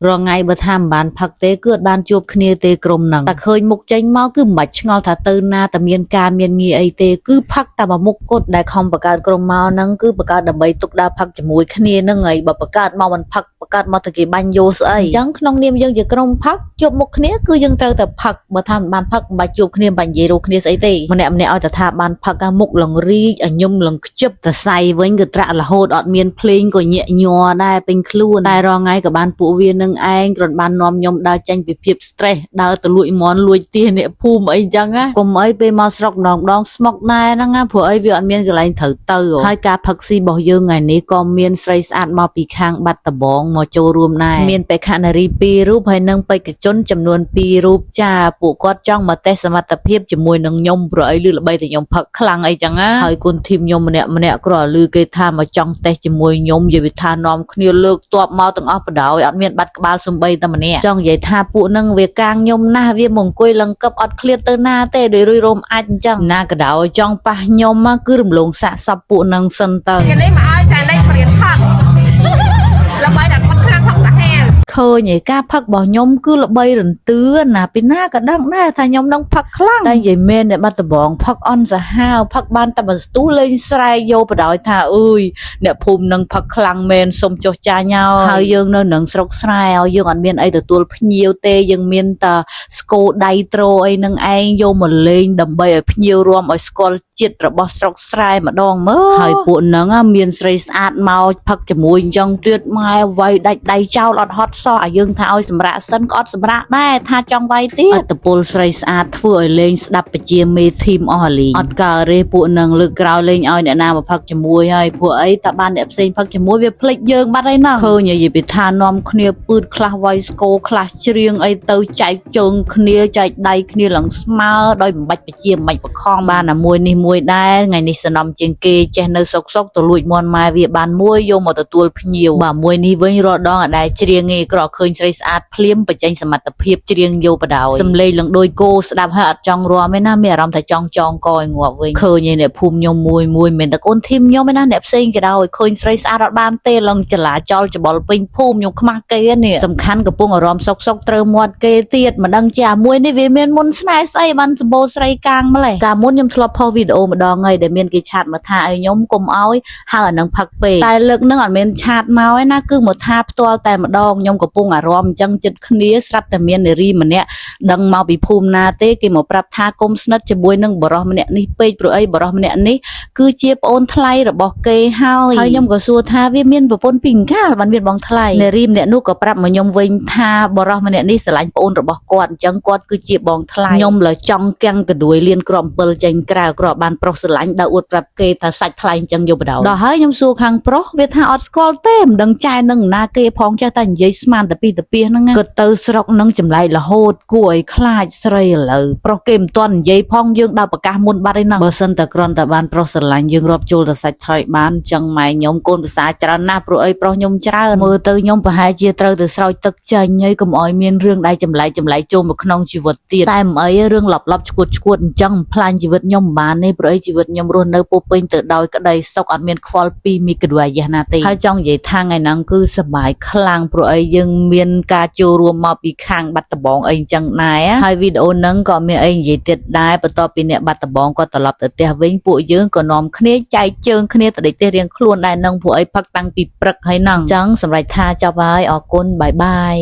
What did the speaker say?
រងៃបើថាមិនបានផឹកទេគឺអត់បានជួបគ្នាទេក្រុមហ្នឹងតែឃើញមុខចេញមកគឺមិនបាច់ឆ្ងល់ថាទៅណាតែមានការមានងារអីទេគឺផឹកតែមួយមុខគត់ដែលខំបង្កើតក្រុមមកហ្នឹងគឺបង្កើតដើម្បីទុកដើរផឹកជាមួយគ្នាហ្នឹងហើយបើបង្កើតមកមិនផឹកបង្កើតមកតែគេបាញ់យោស្អីអញ្ចឹងក្នុងនាមយើងជាក្រុមផឹកជួបមុខគ្នាគឺយើងត្រូវតែផឹកបើថាមិនបានផឹកមិនបាច់ជួបគ្នាមិនបាច់និយាយរកគ្នាស្អីទេម្នាក់ឲ្យតែថាបានផឹកមុខលងរីកឲ្យញុំលងខ្ជិបតែសៃវិញគឺត្រាក់រហូតអត់មានភ្លេងក៏ញាក់ញ័រដែរពេញខ្លួនតែរងថ្ងៃក៏បានពួកវានឹងឯងគ្រាន់បាននាំខ្ញុំដើរចេញពីភាព stress ដើរទៅលួចមន់លួចទាសអ្នកភូមិអីចឹងណាកុំអីពេលមកស្រុកម្ដងស្មុកដែរហ្នឹងណាព្រោះអីវាអត់មានកន្លែងត្រូវទៅហើយការផឹកស៊ីរបស់យើងថ្ងៃនេះក៏មានស្រីស្អាតមកពីខាងបាត់ដំបងមកចូលរួមដែរមានបេក្ខនារី2រូបហើយនិងបេក្ខជនចំនួន2រូបចាពួកគាត់ចង់មកតេស្តសមត្ថភាពជាមួយនឹងខ្ញុំព្រោះអីលឺល្បីតែខ្ញុំផឹកខ្លាំងអីចឹងណាហើយគុណធីមខ្ញុំម្នាក់គ្រាន់តែលឺគេថាមកចង់តេស្តជាមួយខ្ញុំនិយាយវាថានាំគ្នាលើកទ័ពមកទាំងអស់បដ ហើយអត់មានបាត់ក្បាលសំបីតែម្នាក់ចង់និយាយថាពួកនឹងវាកាងខ្ញុំណាស់វាមកអង្គុយលង្កឹបអត់ឃ្លាតទៅណាទេដោយរួយរោមអាចអញ្ចឹងណាក៏ដោយចង់ប៉ះខ្ញុំគឺរំលងសាកសពពួកនឹងសិនទៅនេះមកឲ្យចានេះព្រៀនផឹកល្បីតែផឹកខ្លាំងផឹកសាហាវឃើញឯការផឹករបស់ខ្ញុំគឺល្បីរន្ទឿណាពីណាក៏ដឹងដែរថាខ្ញុំនឹងផឹកខ្លាំងតែនិយាយមែនអ្នកបាត់ដំបងផឹកអន់សាហាវផឹកបានតែបន្ស្ទុះលេងស្រែកយកបដ ாய் ថាអើយអ្នកភូមិនឹងផឹកខ្លាំងមែនសុំចុះចាញ់ហើយយើងនៅនឹងស្រុកស្រែហើយយើងអត់មានអីទទួលភ្ញៀវទេយើងមានតែស្គរដៃត្រោអីនឹងឯងយកមកលេងដើម្បីឲ្យភ្ញៀវរួមឲ្យស្គាល់ជាតិរបស់ស្រុកស្រែម្ដងមើលហើយពួកហ្នឹងមានស្រីស្អាតមកផឹកជាមួយអញ្ចឹងទៀតម៉ែវាយដាច់ដៃចោលអត់ហត់សោះឲ្យយើងថាឲ្យសម្រាកសិនក៏អត់សម្រាកដែរថាចង់វាយទៀតអត្តពលស្រីស្អាតធ្វើឲ្យលេងស្ដាប់បជាមេធីមអស់លីអត់កើរេពួកហ្នឹងលើកក្រោយលេងឲ្យអ្នកណាមកផឹកជាមួយហើយពួកអីតែបានអ្នកផ្សេងផឹកជាមួយវាភ្លេចយើងបាត់ហើយណាឃើញនិយាយពីថានាំគ្នាពឺតខ្លះវាយស្គរខ្លះច្រៀងអីទៅចែកជើងគ្នាចែកដៃគ្នាឡើងស្មើដោយមិនបាច់បជាមិនបាច់បខំបានតែមួយនេះមួយដែរថ្ងៃនេះសនំជាងគេចេះនៅសុកទៅលួចមន់ម៉ែវាបានមួយយកមកទទួលភ្ញៀវបាទមួយនេះវិញរដងអដែលច្រៀងឯក្រឃើញស្រីស្អាតភ្លាមបញ្ចេញសមត្ថភាពច្រៀងយកបដ ாய் សំឡេងឡើងដូចគោស្ដាប់ហើយអត់ចង់រាំទេណាមានអារម្មណ៍ថាចង់ចងកឲ្យងាប់វិញឃើញឯអ្នកភូមិខ្ញុំមួយមិនតែកូនធីមខ្ញុំឯណាអ្នកផ្សេងក៏ដោយឃើញស្រីស្អាតអត់បានទេឡើងចលាចលច្បល់ពេញភូមិខ្ញុំខ្មាស់គេនេះសំខាន់កំពុងអារម្មណ៍សុកត្រូវមាត់គេទៀតមិនដឹងជាមួយនេះវាមានមុនស្នេហ៍ស្អីបានសម្បូរស្រីកាងម្លេះកាលមុនខ្ញុំធ្លាប់ផុសវីដេអូម្ដងហើយដែលមានគេឆាតមកថាឲ្យខ្ញុំកុំឲ្យហើយអានឹងផឹកពេកតែលើកនឹងអត់មានឆាតមកឯណាគឺមកថាផ្ទាល់តែម្ដងខ្ញុំកំពុងអារម្មណ៍អញ្ចឹងចិត្តគ្នាស្រាប់តែមាននារីម្នាក់ដឹងមកពីភូមិណាទេគេមកប្រាប់ថាគុំស្និទ្ធជាមួយនឹងបរិសម្នាក់នេះពេកព្រោះអីបរិសម្នាក់នេះគឺជាប្អូនថ្លៃរបស់គេហើយខ្ញុំក៏សួរថាវាមានប្រពន្ធពីកាលបានមានបងថ្លៃនារីម្នាក់នោះក៏ប្រាប់មកខ្ញុំវិញថាបរិសម្នាក់នេះស្រឡាញ់ប្អូនរបស់គាត់អញ្ចឹងគាត់គឺជាបងថ្លៃខ្ញុំលើចង់កាំងកដួយលៀនក្រំ7ចេញក្រៅក្របានប្រុសស្រឡាញ់ដើរអួតប្រាប់គេថាសាច់ថ្លៃអញ្ចឹងយកបដ ாய் ដល់ហើយខ្ញុំសួរខាងប្រុសវាថាអត់ស្គាល់ទេមិនដឹងចែនឹងណាគេផងចេះតែនិយាយស្មានតែពីតាពីហ្នឹងក៏ទៅស្រុកនឹងចម្លែករហូតគួរឲ្យខ្លាចស្រីឥឡូវប្រុសគេមិនទាន់និយាយផងយើងដល់ប្រកាសមុនបាត់ឯហ្នឹងបើសិនតែគ្រាន់តែបានប្រុសស្រឡាញ់យើងរាប់ចូលតែសាច់ថ្លៃបានអញ្ចឹងម៉ែខ្ញុំកូនភាសាច្រើនណាស់ព្រោះអីប្រុសខ្ញុំច្រើនមើលទៅខ្ញុំប្រហែលជាត្រូវទៅស្រោចទឹកចាញ់ហើយកុំឲ្យមានរឿងដែលចម្លែកចូលមកក្នុងជីវិតទៀតតែមិនអីរឿងលប់ឈួតអញ្ចឹងផ្លាញជីវិតខ្ញុំមិនបានទេព្រោះអីជីវិតខ្ញុំរស់នៅពោពេញទៅដោយក្តីសុខអត់មានខ្វល់ពីមីក្ដួយយ៉ាណាទេហើយចង់និយាយថាថ្ងៃហ្នឹងគឺសប្បាយខ្លាំងព្រោះអីយើងមានការចូលរួមមកពីខាងបាត់ដំបងអីអញ្ចឹងដែរហើយវីដេអូហ្នឹងក៏មានអីនិយាយទៀតដែរបន្ទាប់ពីអ្នកបាត់ដំបងគាត់ត្រឡប់ទៅផ្ទះវិញពួកយើងក៏នាំគ្នាចែកជើងគ្នាទៅដេកផ្ទះរៀងខ្លួនដែរនឹងពួកអីផឹកតាំងពីព្រឹកហើយហ្នឹងអញ្ចឹងសម្រាប់ថាចប់ហើយអរគុណបាយបាយ